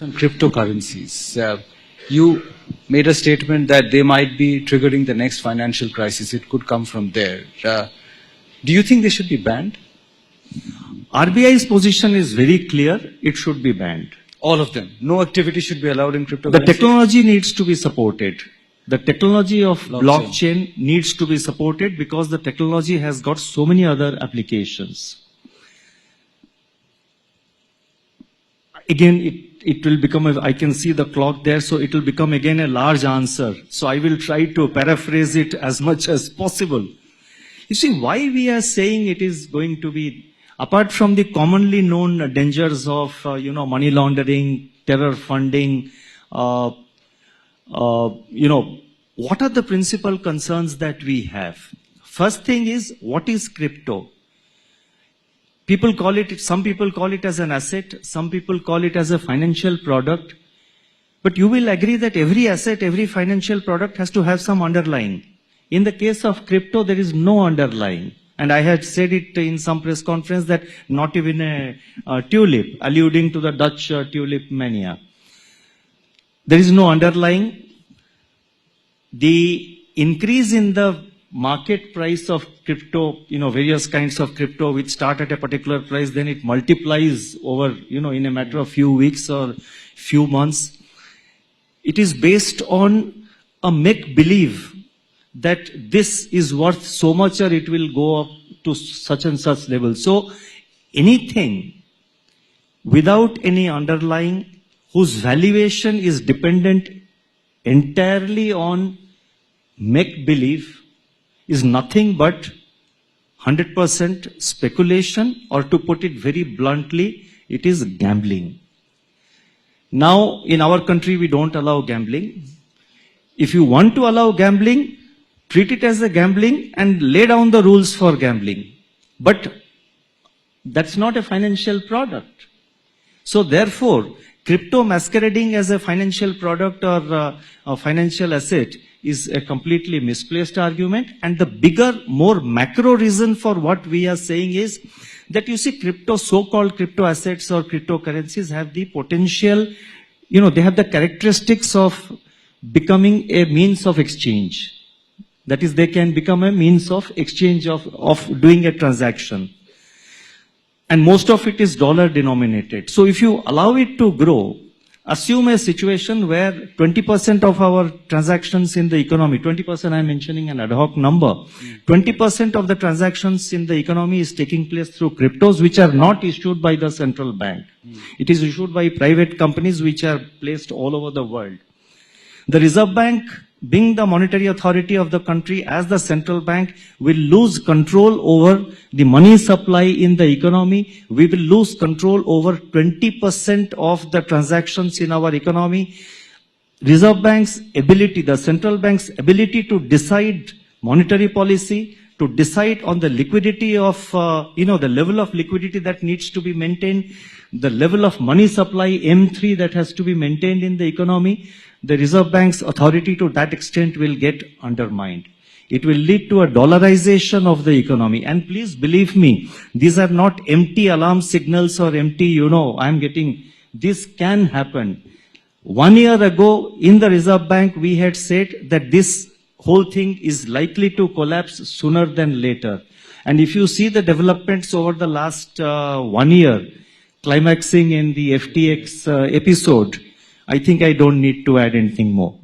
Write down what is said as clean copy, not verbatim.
On cryptocurrencies, you made a statement that they might be triggering the next financial crisis. It could come from there. Do you think they should be banned? RBI's position is very clear. It should be banned. All of them. No activity should be allowed in cryptocurrencies. The technology needs to be supported. The technology of blockchain needs to be supported because the technology has got so many other applications. Again, it will become, I can see the clock there, so it will become again a large answer. So I will try to paraphrase it as much as possible. You see, why we are saying it is going to be, apart from the commonly known dangers of, money laundering, terror funding, what are the principal concerns that we have? First thing is, what is crypto? People call it, some people call it as an asset, some people call it as a financial product. But you will agree that every asset, every financial product has to have some underlying. In the case of crypto, there is no underlying. And I had said it in some press conference that not even a tulip, alluding to the Dutch tulip mania. There is no underlying. The increase in the market price of crypto, various kinds of crypto which start at a particular price, then it multiplies over, in a matter of few weeks or few months. It is based on a make-believe that this is worth so much or it will go up to such and such level. So anything without any underlying, whose valuation is dependent entirely on make-believe, is nothing but 100% speculation, or to put it very bluntly, it is gambling. Now, in our country, we don't allow gambling. If you want to allow gambling, treat it as a gambling and lay down the rules for gambling. But that's not a financial product. So therefore, crypto masquerading as a financial product or a financial asset is a completely misplaced argument. And the bigger, more macro reason for what we are saying is that you see so-called crypto assets or cryptocurrencies have the potential, they have the characteristics of becoming a means of exchange. That is, they can become a means of exchange of doing a transaction. And most of it is dollar denominated. So if you allow it to grow, assume a situation where 20% of our transactions in the economy, 20% I'm mentioning an ad hoc number, 20% of the transactions in the economy is taking place through cryptos which are not issued by the central bank. It is issued by private companies which are placed all over the world. The Reserve Bank, being the monetary authority of the country as the central bank, will lose control over the money supply in the economy. We will lose control over 20% of the transactions in our economy. Reserve Bank's ability, the central bank's ability to decide monetary policy, to decide on the liquidity of, the level of liquidity that needs to be maintained, the level of money supply, M3, that has to be maintained in the economy, the Reserve Bank's authority to that extent will get undermined. It will lead to a dollarization of the economy. And please believe me, these are not empty alarm signals or empty, this can happen. 1 year ago in the Reserve Bank, we had said that this whole thing is likely to collapse sooner than later. And if you see the developments over the last 1 year, climaxing in the FTX episode, I think I don't need to add anything more.